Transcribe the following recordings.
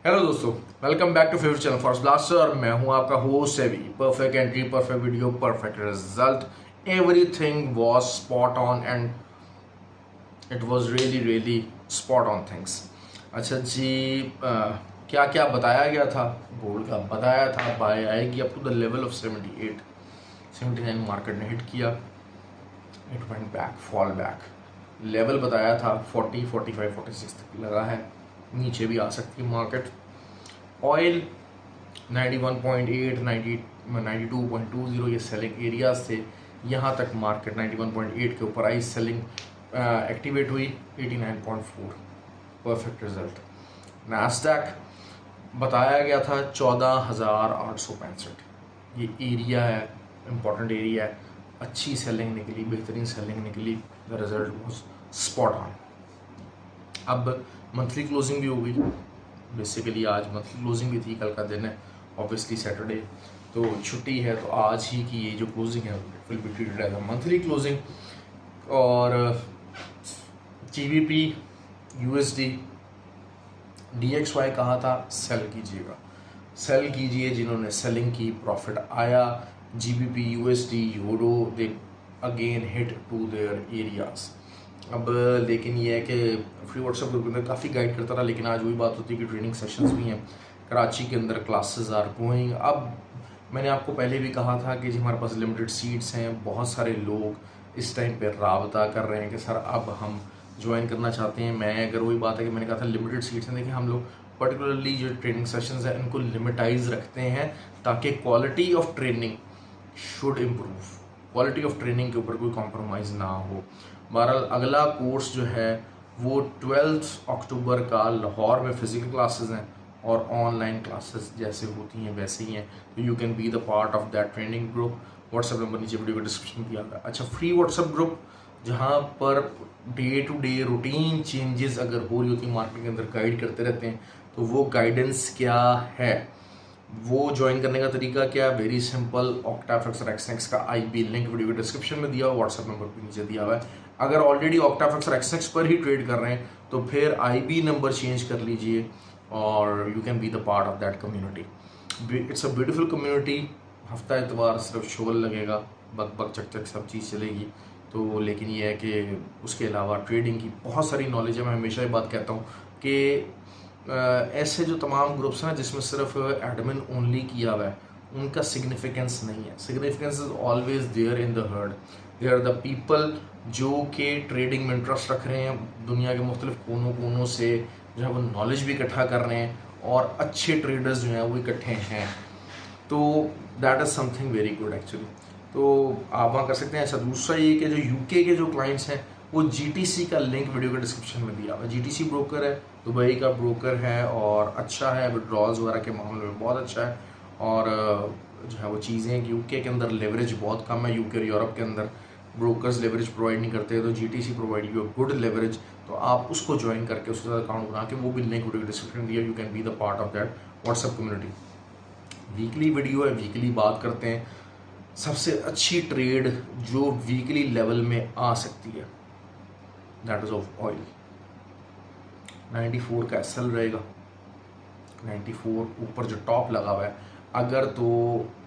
Hello दोस्तों, welcome back to favourite channel for blaster. और मैं हूं आपका होस्ट सेवी। Perfect entry, perfect video, perfect result, everything was spot on and it was really spot on things. अच्छा जी, क्या क्या बताया गया था? गोल्ड का बताया था बाय आएगी up to the level of 78 79। Market ने हिट किया, it went back, fall back. Level बताया था 40 45 46 तक लगा है, नीचे भी आ सकती है मार्केट। ऑयल 91.8 92.20 ये सेलिंग एरियाज थे। यहाँ तक मार्केट 91.8 के ऊपर आई, सेलिंग एक्टिवेट हुई 89.4, परफेक्ट रिजल्ट। नास्डैक बताया गया था 14,865, ये एरिया है, इम्पॉर्टेंट एरिया है। अच्छी सेलिंग निकली, बेहतरीन सेलिंग निकली, the result was spot on. अब मंथली क्लोजिंग भी हो गई, बेसिकली आज मंथली क्लोजिंग भी थी, कल का दिन है ऑब्वियसली सैटरडे, तो छुट्टी है, तो आज ही की ये जो क्लोजिंग है will be treated as a monthly closing. और जीबीपी यूएसडी DXY कहा था सेल कीजिएगा, सेल कीजिए। जिन्होंने सेलिंग की प्रॉफिट आया। GBP USD euro they again hit to there areas. अब लेकिन ये है कि फ्री व्हाट्सएप ग्रुप के अंदर काफ़ी गाइड करता रहा, लेकिन आज वही बात होती है कि ट्रेनिंग सेशंस भी हैं कराची के अंदर, क्लासेस आर गोइंग। अब मैंने आपको पहले भी कहा था कि जी हमारे पास लिमिटेड सीट्स हैं, बहुत सारे लोग इस टाइम पे राबता कर रहे हैं कि सर अब हम ज्वाइन करना चाहते हैं। मैं अगर वही बात है कि मैंने कहा था लिमिटेड सीट्स हैं, देखिए हम लोग पर्टिकुलरली जो ट्रेनिंग सेशंस हैं इनको लिमिटाइज रखते हैं ताकि quality of training should improve, quality of training के ऊपर कोई कॉम्प्रोमाइज़ ना हो। बहरहाल अगला कोर्स जो है वो 12 अक्टूबर का लाहौर में फिजिकल क्लासेस हैं और ऑनलाइन क्लासेस जैसे होती हैं वैसे ही हैं, तो you can be the part of that training group. WhatsApp number नीचे वीडियो के डिस्क्रिप्शन में दिया गया। अच्छा, फ्री व्हाट्सएप ग्रुप जहाँ पर day to day routine changes अगर हो रही होती मार्केट के अंदर गाइड करते रहते हैं, तो वो गाइडेंस क्या है, वो ज्वाइन करने का तरीका क्या है? वेरी सिंपल, ऑक्टाफ्लेक्स और एक्सनेक्स का IB लिंक वीडियो के डिस्क्रिप्शन में दिया हुआ, व्हाट्सएप नंबर भी नीचे दिया हुआ है। अगर ऑलरेडी ऑक्टाफ्लेक्स और एक्सनेक्स पर ही ट्रेड कर रहे हैं तो फिर IB नंबर चेंज कर लीजिए और you can be the part of that community. It's a beautiful community. हफ्ता एतवार सिर्फ शोल लगेगा, बक बक चक चक सब चीज़ चलेगी। तो लेकिन ये है कि उसके अलावा ट्रेडिंग की बहुत सारी नॉलेज है। मैं हमेशा ये बात कहता हूँ कि ऐसे जो तमाम ग्रुप्स हैं जिसमें सिर्फ एडमिन ओनली किया हुआ है, उनका सिग्निफिकेंस नहीं है। Significance is always there in the herd. They are the people जो कि ट्रेडिंग में इंटरेस्ट रख रहे हैं, दुनिया के मुख्तलिफ कोनों कोनों से जो है वो नॉलेज भी इकट्ठा कर रहे हैं और अच्छे ट्रेडर्स जो हैं वो इकट्ठे हैं। तो that is something very good actually. तो आप वहाँ कर सकते हैं। अच्छा, दूसरा ये कि जो UK के जो क्लाइंट्स हैं वो GTC का लिंक वीडियो के डिस्क्रिप्शन में दिया हुआ है। GTC ब्रोकर है, दुबई का ब्रोकर है और अच्छा है, विड्रॉल्स वगैरह के मामले में बहुत अच्छा है। और जो है वो चीज़ें UK के अंदर लेवरेज बहुत कम है। UK और यूरोप के अंदर ब्रोकर्स लेवरेज प्रोवाइड नहीं करते, तो GTC provide you good leverage. तो आप उसको ज्वाइन करके उसके साथ अकाउंट बना के, वो भी लिंक वीडियो के डिस्क्रिप्शन में दिया, you can be the part of that WhatsApp community. Weekly video है, वीकली बात करते हैं सबसे अच्छी ट्रेड जो वीकली लेवल में आ सकती है, दैट इज ऑफ ऑयल। 94 का SL रहेगा, 94 ऊपर जो टॉप लगा हुआ है, अगर तो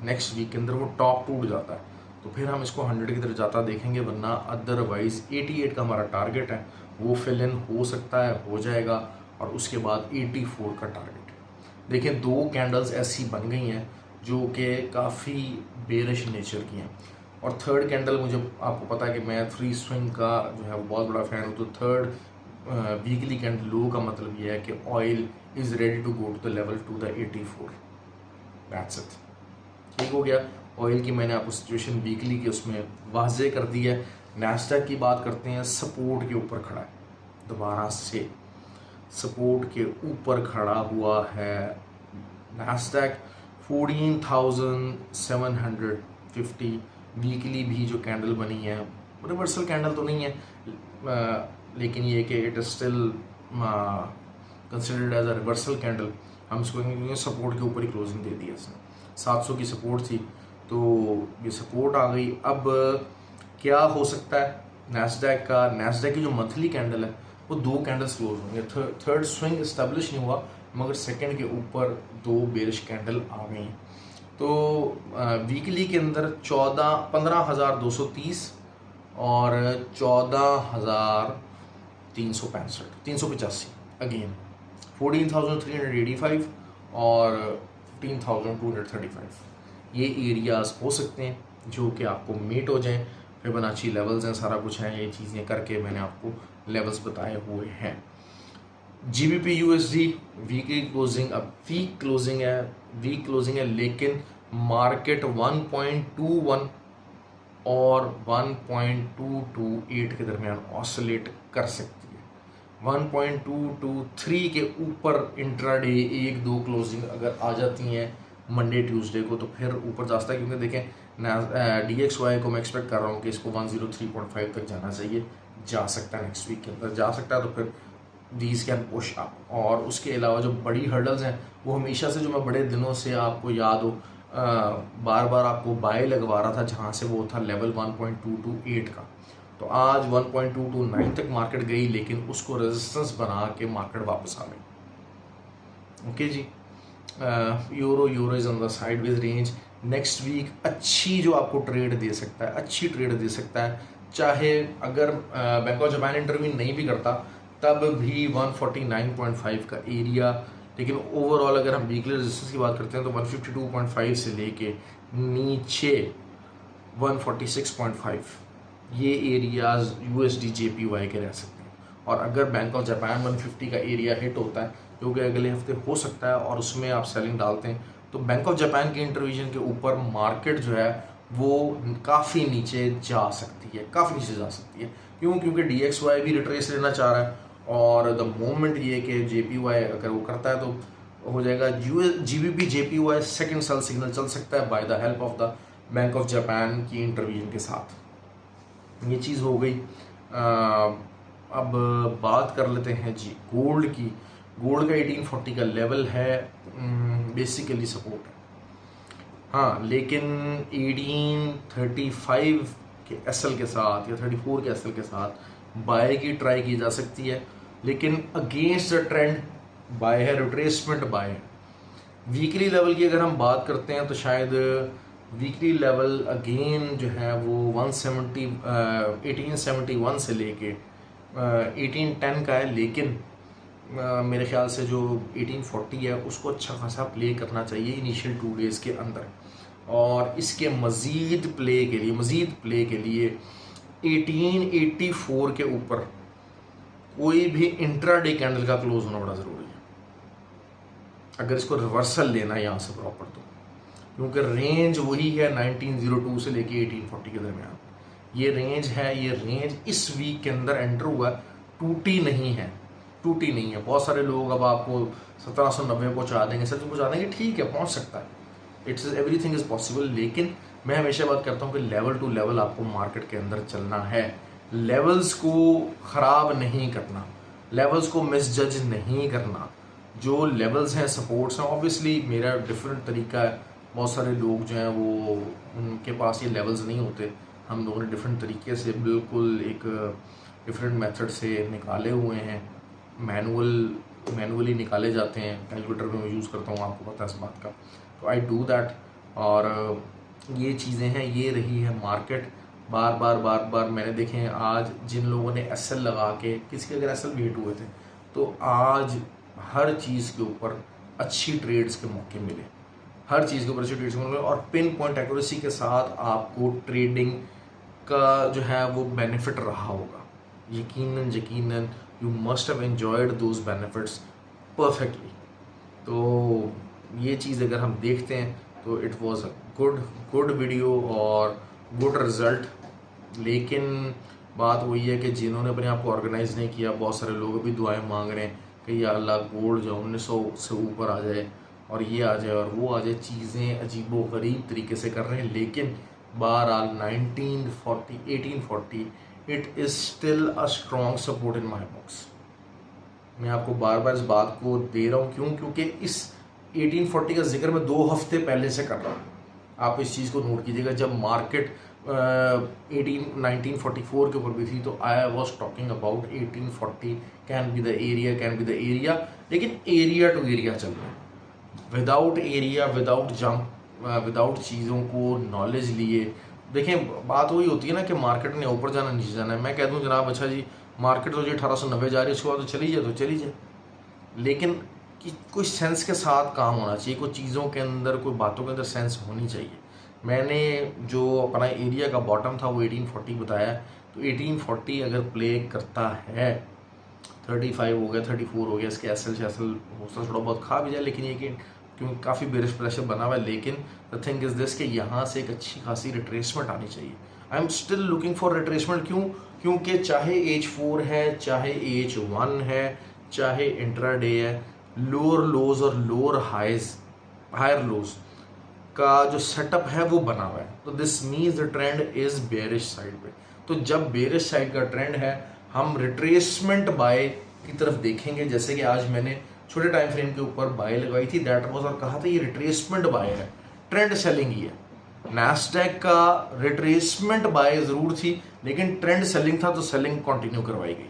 नेक्स्ट वीक के अंदर वो टॉप टूट जाता है तो फिर हम इसको 100 की तरफ जाता देखेंगे, वरना अदरवाइज 88 का हमारा टारगेट है, वो फिल इन हो सकता है, हो जाएगा। और उसके बाद 84 का टारगेट है। देखिए, दो कैंडल्स ऐसी बन गई हैं जो कि काफ़ी बेरिश नेचर की हैं। और थर्ड कैंडल, मुझे आपको पता है कि मैं 3 स्विंग का जो है वो बहुत बड़ा फैन हूँ, तो थर्ड वीकली कैंडल लो का मतलब ये है कि oil is ready to go to the level to the 84। That's it, ठीक हो गया। ऑयल की मैंने आपको सिचुएशन वीकली की उसमें वाजे कर दी है। नैस्डैक की बात करते हैं, सपोर्ट के ऊपर खड़ा है, दोबारा से सपोर्ट के ऊपर खड़ा हुआ है नैस्डैक। 14,750 वीकली भी जो कैंडल बनी है, रिवर्सल कैंडल तो नहीं है, लेकिन ये कि it is still considered as a reversal candle. हम इसको कहेंगे सपोर्ट के ऊपर ही क्लोजिंग दे दी है इसने। 700 की सपोर्ट थी, तो ये सपोर्ट आ गई। अब क्या हो सकता है नैस्डैक का? नैस्डैक की जो मंथली कैंडल है वो 2 कैंडल्स क्लोज होंगे, थर्ड स्विंग इस्टेब्लिश नहीं हुआ, मगर सेकंड के ऊपर 2 बेरिश कैंडल आ गई। तो वीकली के अंदर 15,230 और 14,385 अगेन 14,385 और 15,235 ये एरियाज हो सकते हैं जो कि आपको मीट हो जाएं। फिबोनाची लेवल्स हैं, सारा कुछ है, ये चीज़ें करके मैंने आपको लेवल्स बताए हुए हैं। GBP USD वीकली क्लोजिंग, अब वीक क्लोजिंग है लेकिन मार्केट 1.21 और 1.228 के दरमियान ऑसिलेट कर सकती है। 1.223 के ऊपर इंट्राडे 1-2 क्लोजिंग अगर आ जाती हैं मंडे ट्यूसडे को तो फिर ऊपर जा सकता है, क्योंकि देखें DXY को मैं एक्सपेक्ट कर रहा हूँ कि इसको 103.5 तक जाना चाहिए, जा सकता है नेक्स्ट वीक के अंदर जा सकता है, तो फिर दीज कैन पुश अप। और उसके अलावा जो बड़ी हर्डल्स हैं वो हमेशा से, जो मैं बड़े दिनों से आपको याद हो बार बार आपको बाय लगवा रहा था, जहाँ से वो था लेवल 1.228 का। तो आज 1.229 तक मार्केट गई लेकिन उसको रेजिस्टेंस बना के मार्केट वापस आ गई। ओके जी, euro is on the sideways range. Next week अच्छी जो आपको ट्रेड दे सकता है, अच्छी ट्रेड दे सकता है, चाहे अगर बैंक ऑफ जापान इंटरव्यू नहीं भी करता तब भी 149.5 का एरिया। लेकिन ओवरऑल अगर हम वीकली रेजिस्टेंस की बात करते हैं तो 152.5 से लेके नीचे 146.5 ये एरियाज USD JPY के रह सकते हैं। और अगर बैंक ऑफ जापान 150 का एरिया हिट होता है जो कि अगले हफ्ते हो सकता है और उसमें आप सेलिंग डालते हैं तो बैंक ऑफ जापान के इंटरविजन के ऊपर मार्केट जो है वो काफ़ी नीचे जा सकती है, काफ़ी नीचे जा सकती है। क्यों? क्योंकि DXY भी रिट्रेस लेना चाह रहा है और द मोमेंट ये कि JPY अगर वो करता है तो हो जाएगा GBP JPY second sell signal चल सकता है by the help of the Bank of Japan की इंटरविजन के साथ। ये चीज़ हो गई। अब बात कर लेते हैं जी गोल्ड की। गोल्ड का 1840 का लेवल है, बेसिकली सपोर्ट है हाँ, लेकिन 1835 के SL के साथ या 34 के SL के साथ बाय की ट्राई की जा सकती है, लेकिन अगेंस्ट द ट्रेंड बाय है, रिट्रेसमेंट बाय है। वीकली लेवल की अगर हम बात करते हैं तो शायद वीकली लेवल अगेन जो है वो 1871 से लेके 1810 का है, लेकिन मेरे ख्याल से जो 1840 है उसको अच्छा खासा प्ले करना चाहिए इनिशियल 2 डेज़ के अंदर। और इसके मज़ीद प्ले के लिए 1884 के ऊपर कोई भी इंट्राडे कैंडल का क्लोज होना बड़ा ज़रूरी है अगर इसको रिवर्सल लेना है यहाँ से प्रॉपर, तो क्योंकि रेंज वही है 1902 से लेके 1840 के दरमियान ये रेंज है। ये रेंज इस वीक के अंदर एंटर हुआ, टूटी नहीं है। बहुत सारे लोग अब आपको 1790 पहुँचा देंगे, सच पहुँचा देंगे, ठीक है पहुँच सकता है, इट्स एवरीथिंग इज़ पॉसिबल। लेकिन मैं हमेशा बात करता हूँ कि लेवल टू लेवल आपको मार्केट के अंदर चलना है, लेवल्स को ख़राब नहीं करना, लेवल्स को मिसजज नहीं करना। जो लेवल्स हैं, सपोर्ट्स हैं, ऑब्वियसली मेरा डिफरेंट तरीका है, बहुत सारे लोग जो हैं वो उनके पास ये लेवल्स नहीं होते। हम लोगों ने डिफरेंट तरीके से बिल्कुल एक डिफरेंट मेथड से निकाले हुए हैं, मैनुअली निकाले जाते हैं, कैलकुलेटर में मैं यूज़ करता हूँ, आपको पता है इस बात का। तो आई डू दैट और ये चीज़ें हैं, ये रही है मार्केट। बार बार मैंने देखे हैं आज जिन लोगों ने SL लगा के, किसी के अगर SL भी हिट हुए थे तो आज हर चीज़ के ऊपर अच्छी ट्रेड्स के मौके मिले, और पिन पॉइंट एक्यूरेसी के साथ आपको ट्रेडिंग का जो है वो बेनिफिट रहा होगा। यकीनन you must have enjoyed those benefits perfectly. तो ये चीज़ अगर हम देखते हैं तो it was a good video और गुड रिजल्ट। लेकिन बात वही है कि जिन्होंने अपने आप को ऑर्गेनाइज नहीं किया, बहुत सारे लोग अभी दुआएं मांग रहे हैं कि या अल्लाह गोल्ड जो 1900 से ऊपर आ जाए और ये आ जाए और वो आ जाए, चीज़ें अजीबो गरीब तरीके से कर रहे हैं। लेकिन बहरहाल 1840 it is still a strong support in my box. मैं आपको बार बार इस बात को दे रहा हूँ, क्योंकि इस 1840 का जिक्र मैं 2 हफ्ते पहले से कर रहा हूँ। आप इस चीज़ को नोट कीजिएगा। जब मार्केट 1944 के ऊपर भी थी तो I was talking about 1840 can be the area, लेकिन एरिया टू एरिया चल रहा है, without area, without jump, without चीज़ों को नॉलेज लिए। देखें, बात वही होती है ना कि मार्केट ने ऊपर जाना नीचे जाना है। मैं कह दूं जनाब अच्छा जी मार्केट तो जी 1890 जा रही है, उसके बाद तो चली जाए, लेकिन कि कोई सेंस के साथ काम होना चाहिए, कुछ चीज़ों के अंदर, कोई बातों के अंदर सेंस होनी चाहिए। मैंने जो अपना एरिया का बॉटम था वो 1840 बताया, तो 1840 अगर प्ले करता है 35 हो गया, 34 हो गया, इसके एसएल हो सकता थोड़ा बहुत खा भी जाए, लेकिन ये कि क्योंकि काफ़ी बेरिश प्रेशर बना हुआ है, लेकिन द थिंग इज दिस कि यहाँ से एक अच्छी खासी रिट्रेसमेंट आनी चाहिए। I am still looking for retracement. क्योंकि चाहे H4 है, चाहे H1 है, चाहे इंट्राडे है, लोअर लोज और लोअर हायर लोज का जो सेटअप है वो बना हुआ है, तो this means the trend is bearish side पे। तो जब बेरिश साइड का ट्रेंड है, हम रिट्रेसमेंट बाय की तरफ देखेंगे। जैसे कि आज मैंने छोटे टाइम फ्रेम के ऊपर बाय लगाई थी, दैट वाज, और कहा था ये रिट्रेसमेंट बाय है, ट्रेंड सेलिंग ही है। नैस्डैक का रिट्रेसमेंट बाय जरूर थी, लेकिन ट्रेंड सेलिंग था, तो सेलिंग कंटिन्यू करवाई गई,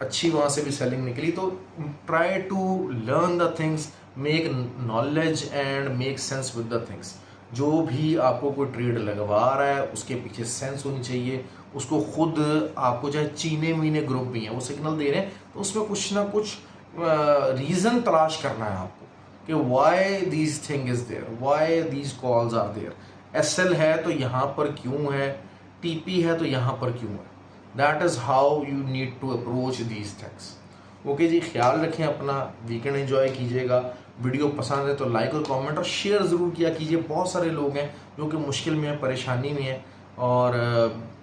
अच्छी वहाँ से भी सेलिंग निकली। तो try to learn the things, make knowledge and make sense with the things. जो भी आपको कोई ट्रेड लगवा रहा है उसके पीछे सेंस होनी चाहिए, उसको खुद आपको चाहे चीने मीने ग्रुप भी हैं वो सिग्नल दे रहे हैं, तो उसमें कुछ ना कुछ रीज़न तलाश करना है आपको कि why these thing is there, why these calls are there. SL है तो यहाँ पर क्यों है, TP है तो यहाँ पर क्यों है। That is how you need to approach these things. Okay जी, ख्याल रखें अपना, वीकेंड एंजॉय कीजिएगा। वीडियो पसंद है तो लाइक और कमेंट और शेयर ज़रूर किया कीजिए। बहुत सारे लोग हैं जो कि मुश्किल में हैं, परेशानी में हैं, और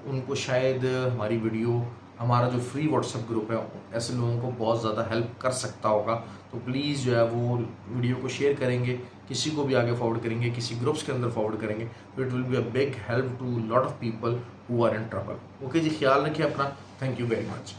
उनको शायद हमारी वीडियो, हमारा जो फ्री व्हाट्सएप ग्रुप है, ऐसे लोगों को बहुत ज़्यादा हेल्प कर सकता होगा। तो प्लीज़ जो है वो वीडियो को शेयर करेंगे, किसी को भी आगे फॉरवर्ड करेंगे, किसी ग्रुप्स के अंदर फॉरवर्ड करेंगे, तो it will be a big help to lot of people who are in trouble. Okay जी, ख्याल रखिए अपना। Thank you very much.